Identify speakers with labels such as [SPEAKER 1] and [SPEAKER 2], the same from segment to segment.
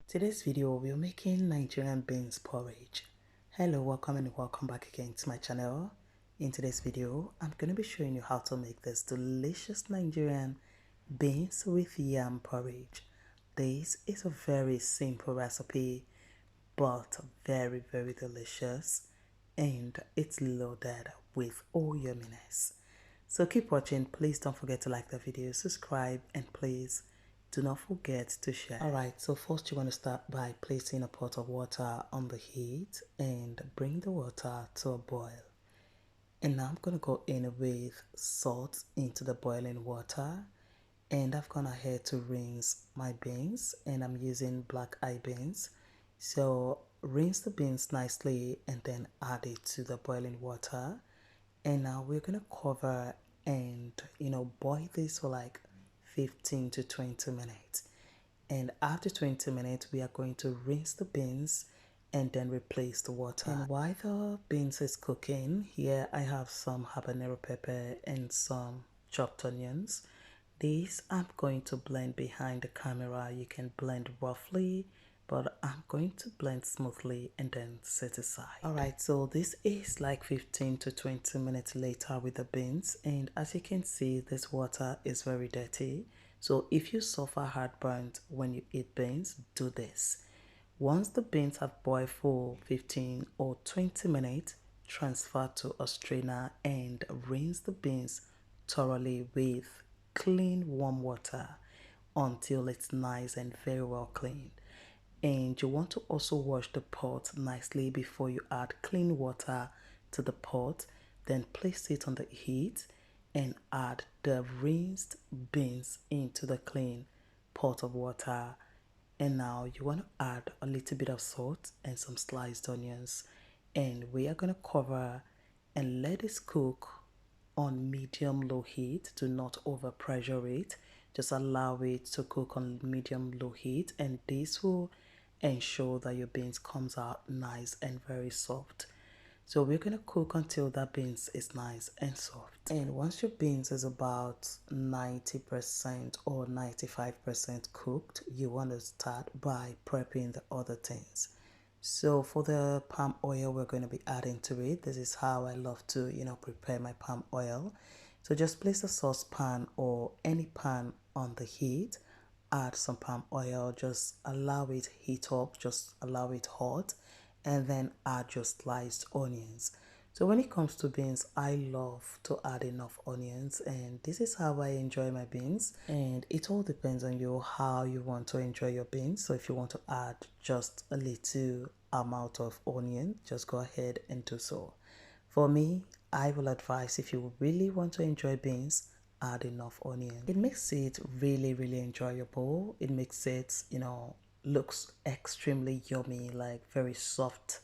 [SPEAKER 1] Today's video we're making Nigerian beans porridge. Hello, welcome and welcome back again to my channel. In today's video, I'm going to be showing you how to make this delicious Nigerian beans with yam porridge. This is a very simple recipe, but very delicious, and it's loaded with all yumminess. So keep watching. Please don't forget to like the video, subscribe, and please do not forget to share. Alright, so first you're going to start by placing a pot of water on the heat and bring the water to a boil. And now I'm going to go in with salt into the boiling water, and I've gone ahead to rinse my beans, and I'm using black eye beans. So rinse the beans nicely and then add it to the boiling water. And now we're going to cover and boil this for like 15 to 20 minutes. And after 20 minutes we are going to rinse the beans and then replace the water. And while the beans is cooking, here I have some habanero pepper and some chopped onions. These I'm going to blend behind the camera. You can blend roughly, but I'm going to blend smoothly and then set aside. Alright, so this is like 15 to 20 minutes later with the beans, and as you can see, this water is very dirty. So if you suffer heartburn when you eat beans, do this. Once the beans have boiled for 15 or 20 minutes, transfer to a strainer and rinse the beans thoroughly with clean warm water until it's nice and very well cleaned. And you want to also wash the pot nicely before you add clean water to the pot. Then place it on the heat and add the rinsed beans into the clean pot of water. And now you want to add a little bit of salt and some sliced onions, and we are going to cover and let this cook on medium low heat. Do not over pressure it, just allow it to cook on medium low heat, and this will ensure that your beans comes out nice and very soft. So we're going to cook until that beans is nice and soft. And once your beans is about 90% or 95% cooked, you want to start by prepping the other things. So for the palm oil we're going to be adding to it, this is how I love to, prepare my palm oil. So just place a saucepan or any pan on the heat, add some palm oil, just allow it heat up, just allow it hot, and then add your sliced onions. So when it comes to beans, I love to add enough onions, and this is how I enjoy my beans. And it all depends on you how you want to enjoy your beans. So if you want to add just a little amount of onion, just go ahead and do so. For me, I will advise, if you really want to enjoy beans, add enough onion. It makes it really enjoyable. It makes it, looks extremely yummy, like very soft.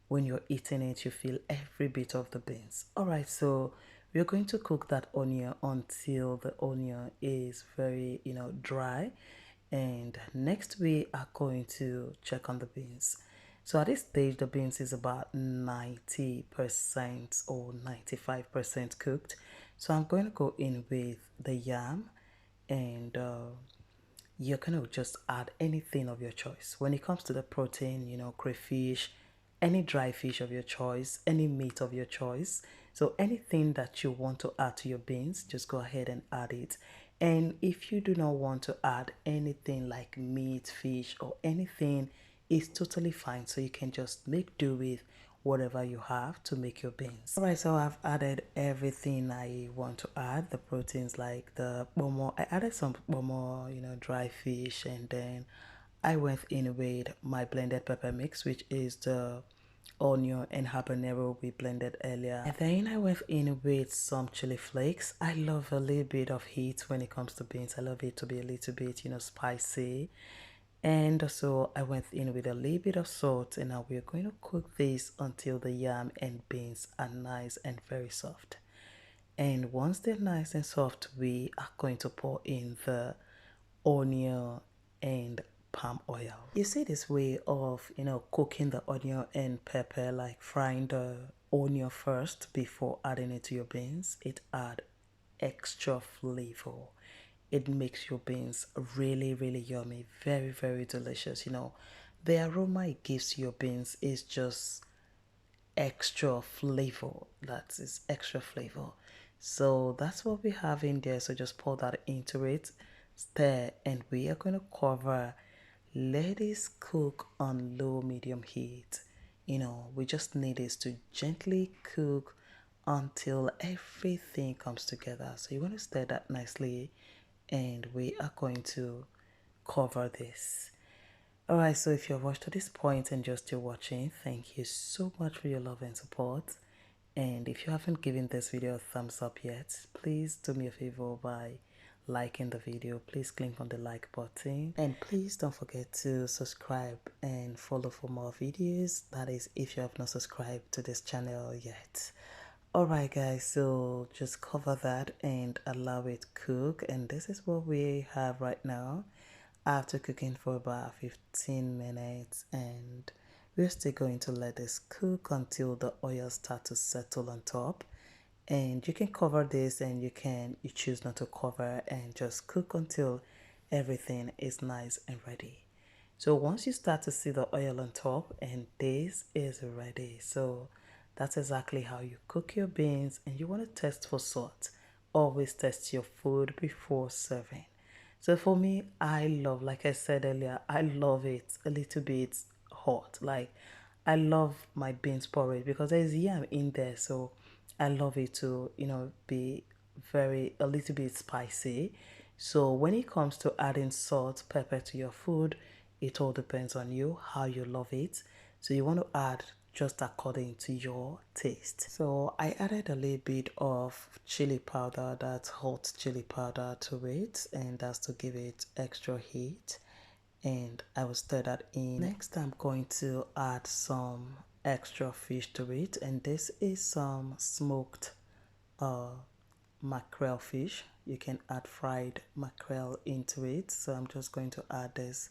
[SPEAKER 1] When you're eating it, you feel every bit of the beans. Alright, so we're going to cook that onion until the onion is very, dry. And next we are going to check on the beans. So at this stage, the beans is about 90% or 95% cooked. So I'm going to go in with the yam, and you're going to just add anything of your choice. When it comes to the protein, crayfish, any dry fish of your choice, any meat of your choice. So anything that you want to add to your beans, just go ahead and add it. And if you do not want to add anything like meat, fish, or anything, it's totally fine. So you can just make do with whatever you have to make your beans. Alright, so I've added everything I want to add. The proteins like the bomo. I added some bomo, dry fish, and then I went in with my blended pepper mix, which is the onion and habanero we blended earlier. And then I went in with some chili flakes. I love a little bit of heat when it comes to beans. I love it to be a little bit, spicy. And so I went in with a little bit of salt, and now we're going to cook this until the yam and beans are nice and very soft. And once they're nice and soft, we are going to pour in the onion and palm oil. You see this way of, cooking the onion and pepper, like frying the onion first before adding it to your beans. It adds extra flavor. it makes your beans really, really yummy, very, very delicious. The aroma it gives to your beans is just extra flavor. That is extra flavor. So that's what we have in there. So just pour that into it, stir, and we are going to cover. Let this cook on low medium heat. We just need this to gently cook until everything comes together. So you want to stir that nicely, and we are going to cover this. Alright, so if you've watched to this point and just still watching, thank you so much for your love and support. And if you haven't given this video a thumbs up yet, please do me a favor by liking the video. Please click on the like button, and please don't forget to subscribe and follow for more videos. That is, if you have not subscribed to this channel yet. Alright guys, so just cover that and allow it cook, and this is what we have right now after cooking for about 15 minutes, and we're still going to let this cook until the oil starts to settle on top. And you can cover this, and you choose not to cover, and just cook until everything is nice and ready. So once you start to see the oil on top, and this is ready. So that's exactly how you cook your beans, and you want to test for salt. Always test your food before serving. So for me, I love, like I said earlier, I love it a little bit hot. Like, I love my beans porridge because there's yam in there. So I love it to, be a little bit spicy. So when it comes to adding salt, pepper to your food, it all depends on you, how you love it. So you want to add just according to your taste. So I added a little bit of chili powder, that's hot chili powder, to it, and that's to give it extra heat. And I will stir that in. Next, I'm going to add some extra fish to it, and this is some smoked mackerel fish. You can add fried mackerel into it. So I'm just going to add this,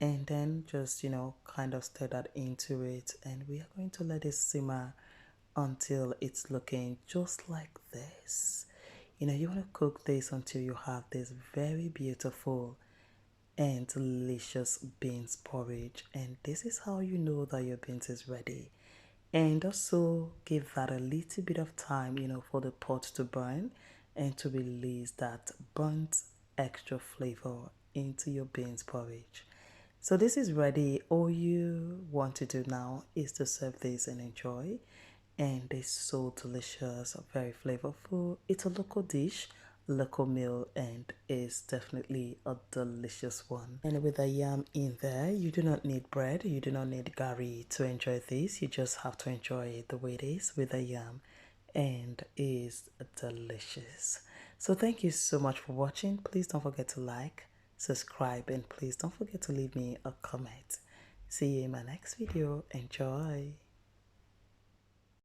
[SPEAKER 1] and then just kind of stir that into it, and we are going to let it simmer until it's looking just like this. You want to cook this until you have this very beautiful and delicious beans porridge, and this is how you know that your beans is ready. And also give that a little bit of time, for the pot to burn and to release that burnt extra flavor into your beans porridge. So this is ready. All you want to do now is to serve this and enjoy. And it's so delicious, very flavorful. It's a local dish, local meal, and is definitely a delicious one. And with the yam in there, you do not need bread, you do not need gari to enjoy this. You just have to enjoy it the way it is with the yam, and is delicious. So thank you so much for watching. Please don't forget to like, subscribe, and please don't forget to leave me a comment. See you in my next video. Enjoy.